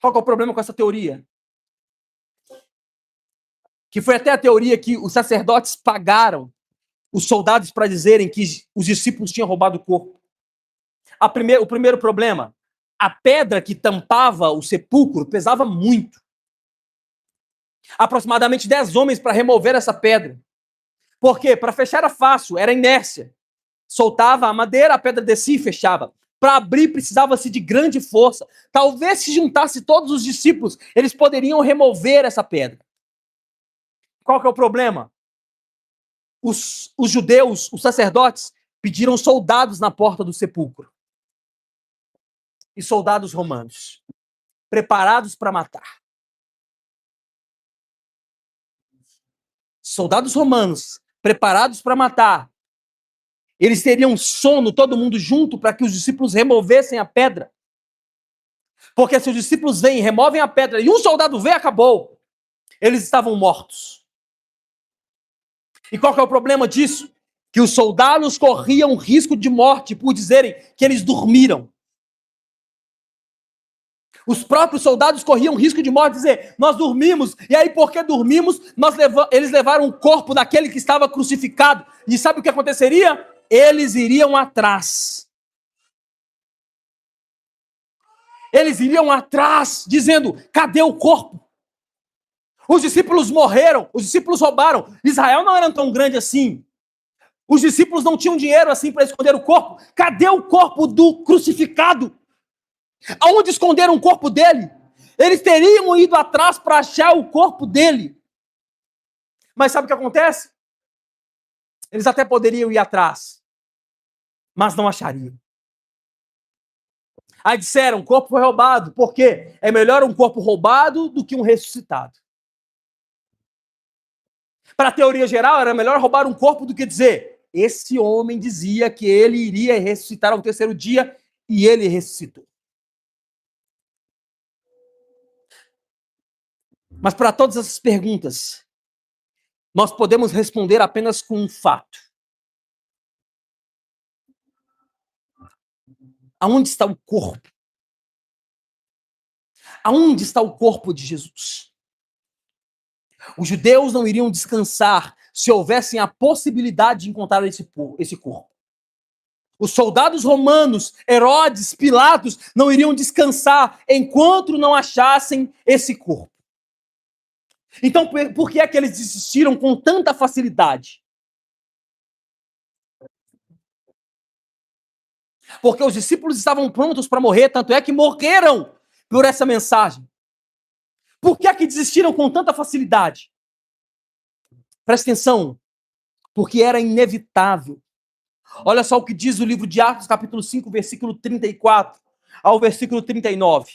Speaker 1: Qual que é o problema com essa teoria? Que foi até a teoria que os sacerdotes pagaram os soldados para dizerem que os discípulos tinham roubado o corpo. O primeiro problema: a pedra que tampava o sepulcro pesava muito. Aproximadamente 10 homens para remover essa pedra. Por quê? Para fechar era fácil, era inércia. Soltava a madeira, a pedra descia e fechava. Para abrir precisava-se de grande força. Talvez se juntasse todos os discípulos, eles poderiam remover essa pedra. Qual que é o problema? Os judeus, os sacerdotes, pediram soldados na porta do sepulcro. E soldados romanos, preparados para matar. Soldados romanos, preparados para matar. Eles teriam sono, todo mundo junto, para que os discípulos removessem a pedra. Porque se os discípulos vêm e removem a pedra, e um soldado vê, acabou. Eles estavam mortos. E qual que é o problema disso? Que os soldados corriam risco de morte por dizerem que eles dormiram. Os próprios soldados corriam risco de morte, dizer, nós dormimos, e aí porque dormimos, eles levaram o corpo daquele que estava crucificado, e sabe o que aconteceria? Eles iriam atrás. Eles iriam atrás, dizendo, cadê o corpo? Os discípulos morreram, os discípulos roubaram, Israel não era tão grande assim. Os discípulos não tinham dinheiro assim para esconder o corpo. Cadê o corpo do crucificado? Aonde esconderam o corpo dele? Eles teriam ido atrás para achar o corpo dele. Mas sabe o que acontece? Eles até poderiam ir atrás, mas não achariam. Aí disseram, o corpo foi roubado. Por quê? É melhor um corpo roubado do que um ressuscitado. Para a teoria geral, era melhor roubar um corpo do que dizer, esse homem dizia que ele iria ressuscitar ao terceiro dia, e ele ressuscitou. Mas para todas essas perguntas, nós podemos responder apenas com um fato. Aonde está o corpo? Aonde está o corpo de Jesus? Os judeus não iriam descansar se houvessem a possibilidade de encontrar esse corpo. Os soldados romanos, Herodes, Pilatos, não iriam descansar enquanto não achassem esse corpo. Então, por que é que eles desistiram com tanta facilidade? Porque os discípulos estavam prontos para morrer, tanto é que morreram por essa mensagem. Por que é que desistiram com tanta facilidade? Presta atenção, porque era inevitável. Olha só o que diz o livro de Atos, capítulo 5, versículo 34 ao versículo 39.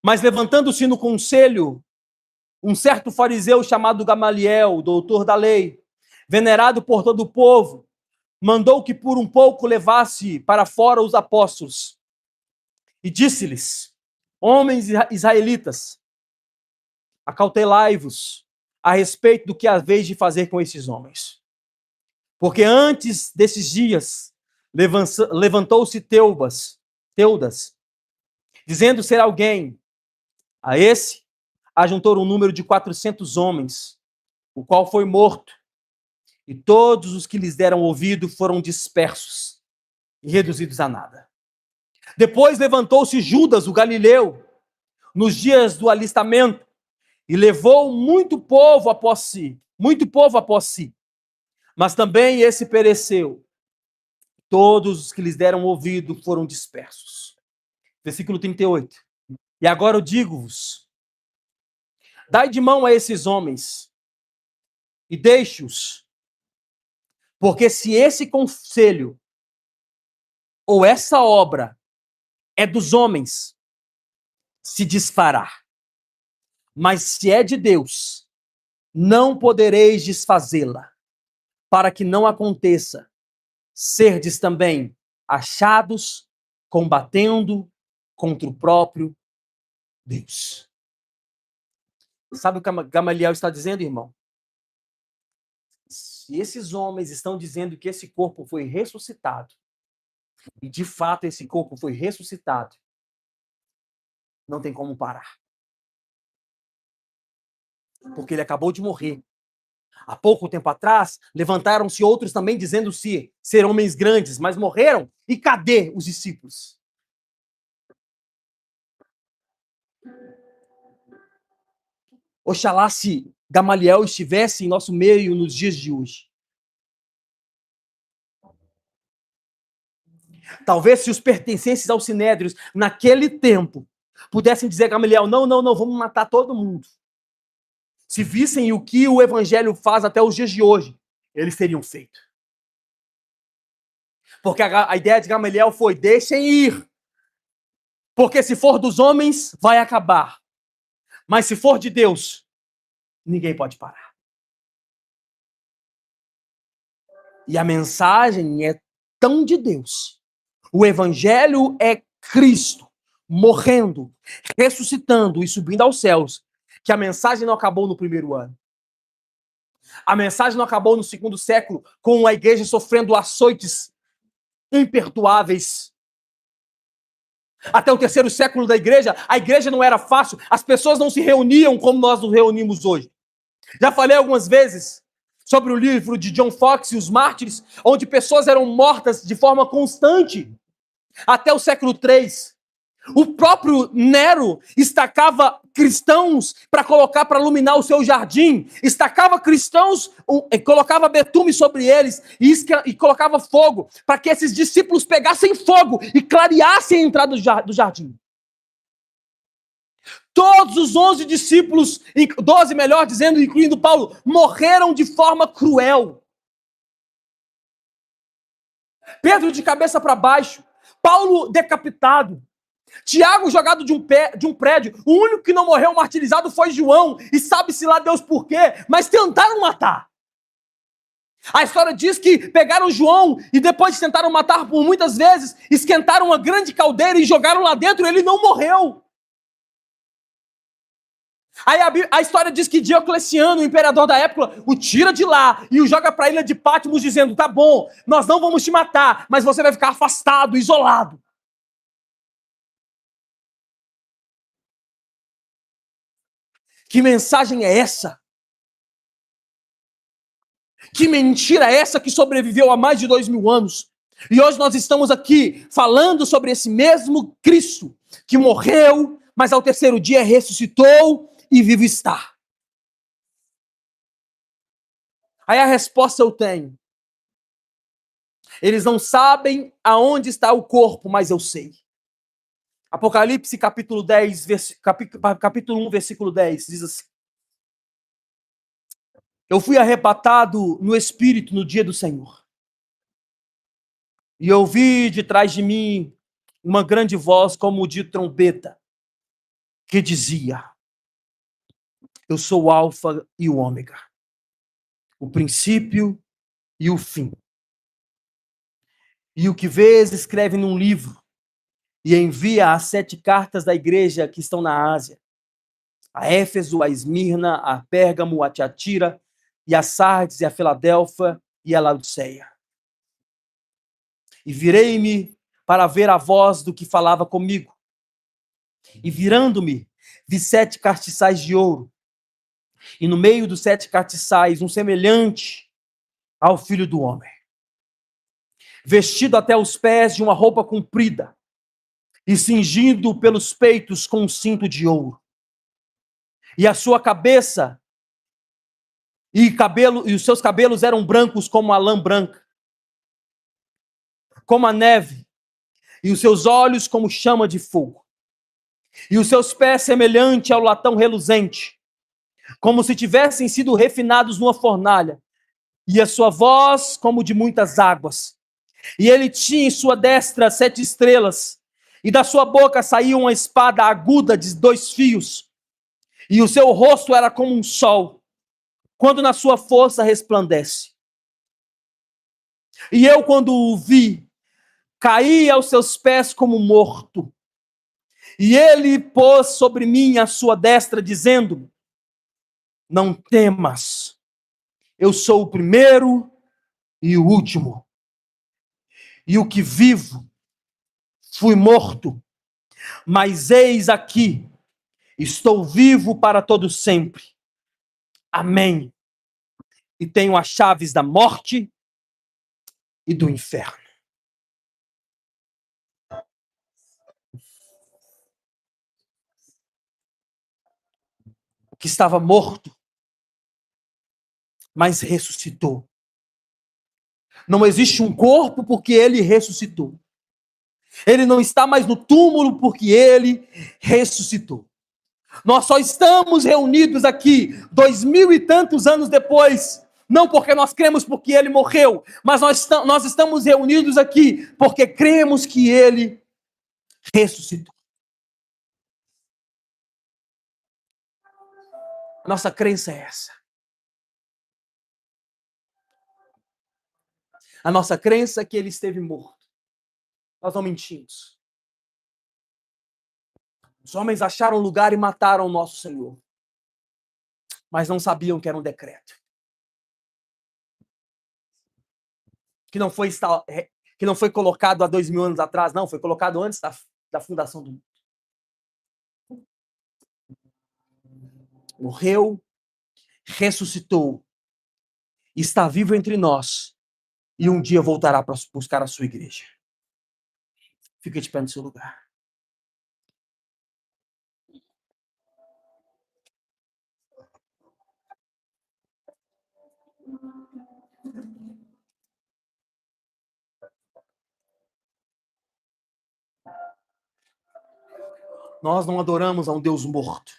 Speaker 1: Mas levantando-se no conselho, um certo fariseu chamado Gamaliel, doutor da lei, venerado por todo o povo, mandou que por um pouco levasse para fora os apóstolos. E disse-lhes, homens israelitas, acautelai-vos a respeito do que haveis de fazer com esses homens. Porque antes desses dias levantou-se Teudas, dizendo ser alguém. A esse ajuntou um número de 400 homens, o qual foi morto, e todos os que lhes deram ouvido foram dispersos e reduzidos a nada. Depois levantou-se Judas, o Galileu, nos dias do alistamento, e levou muito povo após si. Mas também esse pereceu. Todos os que lhes deram ouvido foram dispersos. Versículo 38. E agora eu digo-vos, dai de mão a esses homens e deixe-os, porque se esse conselho ou essa obra é dos homens, se desfará. Mas se é de Deus, não podereis desfazê-la, para que não aconteça serdes também achados combatendo contra o próprio Deus. Sabe o que Gamaliel está dizendo, irmão? Se esses homens estão dizendo que esse corpo foi ressuscitado, e de fato esse corpo foi ressuscitado, não tem como parar. Porque ele acabou de morrer. Há pouco tempo atrás, levantaram-se outros também dizendo-se ser homens grandes, mas morreram. E cadê os discípulos? Oxalá se Gamaliel estivesse em nosso meio nos dias de hoje. Talvez se os pertencentes aos sinédrios, naquele tempo, pudessem dizer a Gamaliel, não, vamos matar todo mundo. Se vissem o que o evangelho faz até os dias de hoje, eles teriam feito. Porque a ideia de Gamaliel foi: deixem ir. Porque se for dos homens, vai acabar. Mas se for de Deus, ninguém pode parar. E a mensagem é tão de Deus. O evangelho é Cristo morrendo, ressuscitando e subindo aos céus, que a mensagem não acabou no primeiro ano. A mensagem não acabou no segundo século, com a igreja sofrendo açoites imperdoáveis. Até o terceiro século da igreja, a igreja não era fácil, as pessoas não se reuniam como nós nos reunimos hoje. Já falei algumas vezes sobre o livro de John Foxe e os Mártires, onde pessoas eram mortas de forma constante. Até o século III. O próprio Nero estacava cristãos para colocar, para iluminar o seu jardim. Estacava cristãos, colocava betume sobre eles e colocava fogo, para que esses discípulos pegassem fogo e clareassem a entrada do jardim. Todos os 11 discípulos, 12 melhor dizendo, incluindo Paulo, morreram de forma cruel. Pedro de cabeça para baixo, Paulo decapitado, Tiago jogado de um prédio. O único que não morreu martirizado foi João, e sabe-se lá Deus por quê, mas tentaram matar. A história diz que pegaram João e depois tentaram matar por muitas vezes, esquentaram uma grande caldeira e jogaram lá dentro, e ele não morreu. Aí a história diz que Diocleciano, o imperador da época, o tira de lá e o joga para a ilha de Patmos, dizendo: tá bom, nós não vamos te matar, mas você vai ficar afastado, isolado. Que mensagem é essa? Que mentira é essa que sobreviveu há mais de 2000 anos? E hoje nós estamos aqui falando sobre esse mesmo Cristo que morreu, mas ao terceiro dia ressuscitou e vivo está. Aí a resposta eu tenho. Eles não sabem aonde está o corpo, mas eu sei. Apocalipse capítulo capítulo 1, versículo 10, diz assim: eu fui arrebatado no Espírito no dia do Senhor. E ouvi de trás de mim uma grande voz como de trombeta, que dizia: eu sou o Alfa e o Ômega, o princípio e o fim. E o que vês, escreve num livro e envia as 7 cartas da igreja que estão na Ásia: a Éfeso, a Esmirna, a Pérgamo, a Tiatira, e a Sardes, e a Filadélfia, e a Laodiceia. E virei-me para ver a voz do que falava comigo. E virando-me, vi 7 castiçais de ouro. E no meio dos 7 castiçais, um semelhante ao Filho do Homem, vestido até os pés de uma roupa comprida, e cingido pelos peitos com um cinto de ouro. E a sua cabeça e os seus cabelos eram brancos como a lã branca, como a neve, e os seus olhos como chama de fogo. E os seus pés semelhante ao latão reluzente, como se tivessem sido refinados numa fornalha, e a sua voz como de muitas águas. E ele tinha em sua destra 7 estrelas, e da sua boca saía uma espada aguda de 2 fios, e o seu rosto era como um sol, quando na sua força resplandece. E eu, quando o vi, caí aos seus pés como morto. E ele pôs sobre mim a sua destra, dizendo: não temas, eu sou o primeiro e o último. E o que vivo, fui morto, mas eis aqui, estou vivo para todo sempre. Amém. E tenho as chaves da morte e do inferno. O que estava morto, mas ressuscitou. Não existe um corpo porque ele ressuscitou. Ele não está mais no túmulo porque ele ressuscitou. Nós só estamos reunidos aqui 2000 e tantos anos depois, Não porque nós cremos porque ele morreu, mas nós estamos reunidos aqui porque cremos que ele ressuscitou. Nossa crença é essa. A nossa crença é que ele esteve morto. Nós não mentimos. Os homens acharam lugar e mataram o nosso Senhor. Mas não sabiam que era um decreto. Que não foi colocado há 2000 anos atrás, não. Foi colocado antes da fundação do mundo. Morreu, ressuscitou, está vivo entre nós e um dia voltará para buscar a sua igreja. Fica de pé no seu lugar. Nós não adoramos a um Deus morto.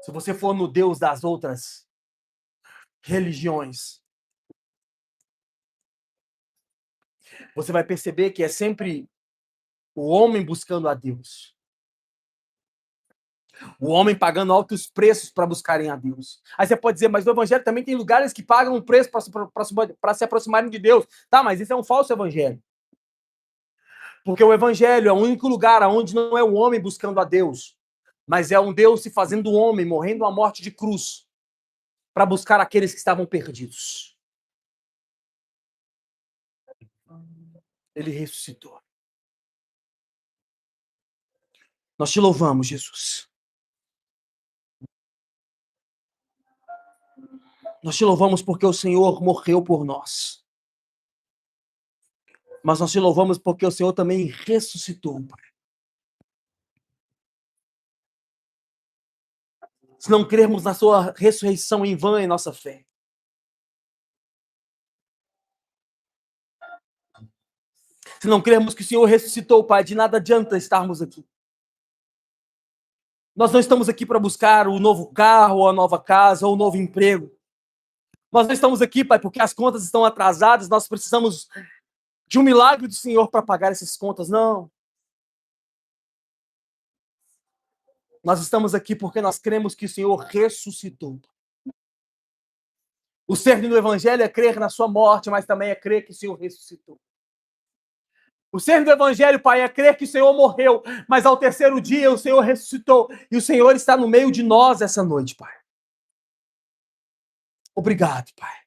Speaker 1: Se você for no Deus das outras religiões, você vai perceber que é sempre o homem buscando a Deus. O homem pagando altos preços para buscarem a Deus. Aí você pode dizer, mas no evangelho também tem lugares que pagam um preço para se aproximarem de Deus. Tá, mas isso é um falso evangelho. Porque o evangelho é o único lugar onde não é o homem buscando a Deus, mas é um Deus se fazendo homem, morrendo a morte de cruz, para buscar aqueles que estavam perdidos. Ele ressuscitou. Nós te louvamos, Jesus. Nós te louvamos porque o Senhor morreu por nós. Mas nós te louvamos porque o Senhor também ressuscitou, Pai. Se não crermos na sua ressurreição, em vão é nossa fé. Se não crermos que o Senhor ressuscitou, Pai, de nada adianta estarmos aqui. Nós não estamos aqui para buscar o novo carro, ou a nova casa, ou o novo emprego. Nós não estamos aqui, Pai, porque as contas estão atrasadas, nós precisamos de um milagre do Senhor para pagar essas contas. Não. Nós estamos aqui porque nós cremos que o Senhor ressuscitou. O cerne do Evangelho é crer na sua morte, mas também é crer que o Senhor ressuscitou. O cerne do Evangelho, Pai, é crer que o Senhor morreu, mas ao terceiro dia o Senhor ressuscitou. E o Senhor está no meio de nós essa noite, Pai. Obrigado, Pai.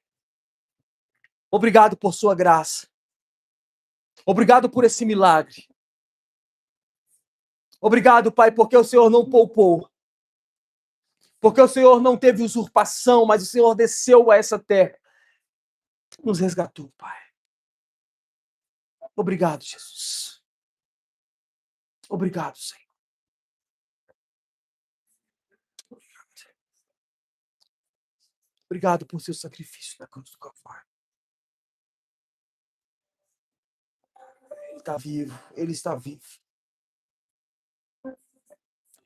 Speaker 1: Obrigado por sua graça. Obrigado por esse milagre. Obrigado, Pai, porque o Senhor não poupou. Porque o Senhor não teve usurpação, mas o Senhor desceu a essa terra. Nos resgatou, Pai. Obrigado, Jesus. Obrigado, Senhor. Obrigado por seu sacrifício na cruz do Calvário. Ele está vivo. Ele está vivo.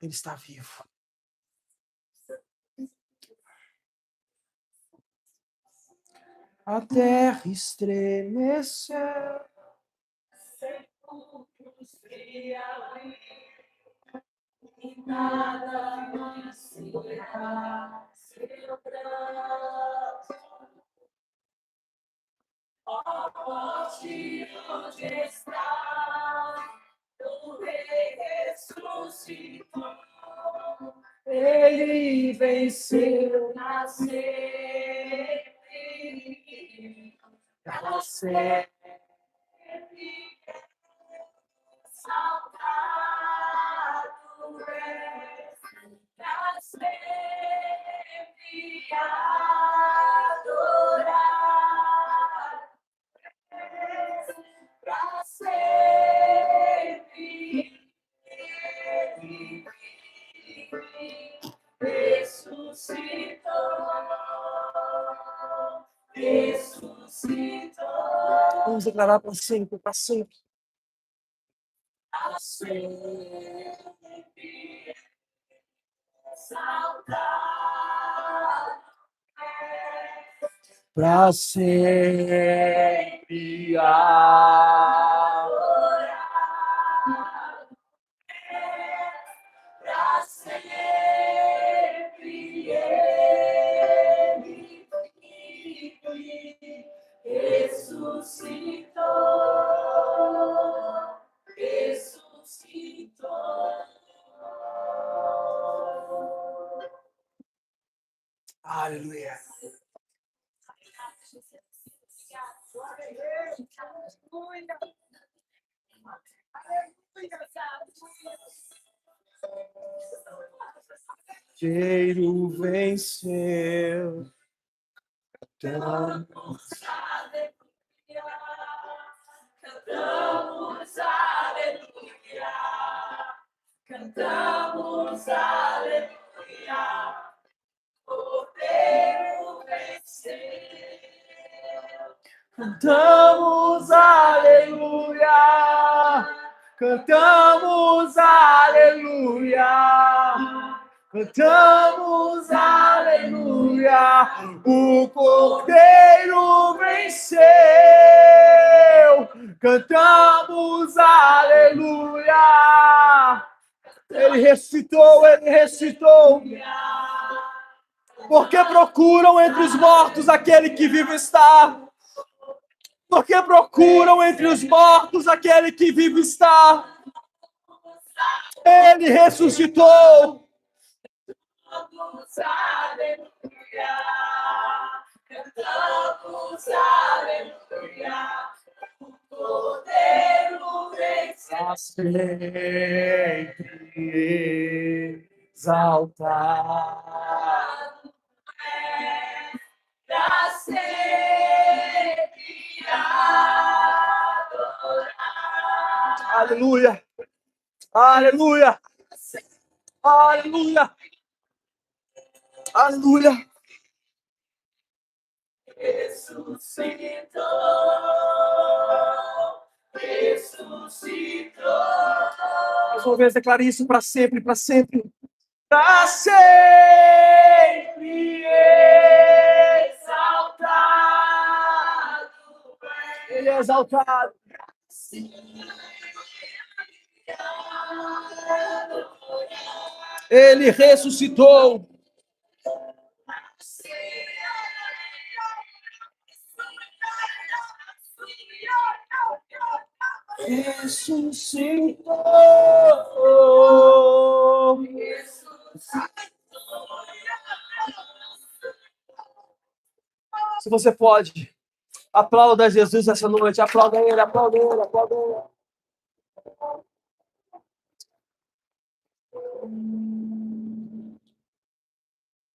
Speaker 1: Ele está vivo. A terra estremeceu. Sepulcros que ali e nada mais será seu braço. Ó morte, onde está? O Rei ressuscitou. Ele venceu na sempre. Para sempre. Saudado és, para sempre adorar, para sempre ele ressuscitou, ressuscitou. Vamos declarar para sempre, para sempre. Para sempre. Para sempre adorar, para sempre Ele vive, ressuscitou, ressuscitou. Aleluia. Queiro venceu. Cantamos aleluia. Cantamos aleluia. Cantamos aleluia. Cordeiro venceu. Cantamos aleluia. Cantamos aleluia. Cantamos aleluia. O Cordeiro venceu. Cantamos aleluia. Ele ressuscitou, ele ressuscitou. Porque procuram entre os mortos aquele que vivo está. Porque procuram entre os mortos aquele que vivo está. Ele ressuscitou. Cantamos aleluia. Cantamos aleluia. O Cordeiro venceu. Sempre exaltado é pra sempre adorar. Aleluia. Aleluia. Aleluia. Aleluia. Ressuscitou. Ressuscitou. Mais uma vez, declare isso para sempre, para sempre. Para sempre exaltado. Ele é exaltado. Ele ressuscitou. Ressuscitou. Se você pode, aplauda Jesus essa noite. Aplauda ele, aplauda ele, aplauda ele.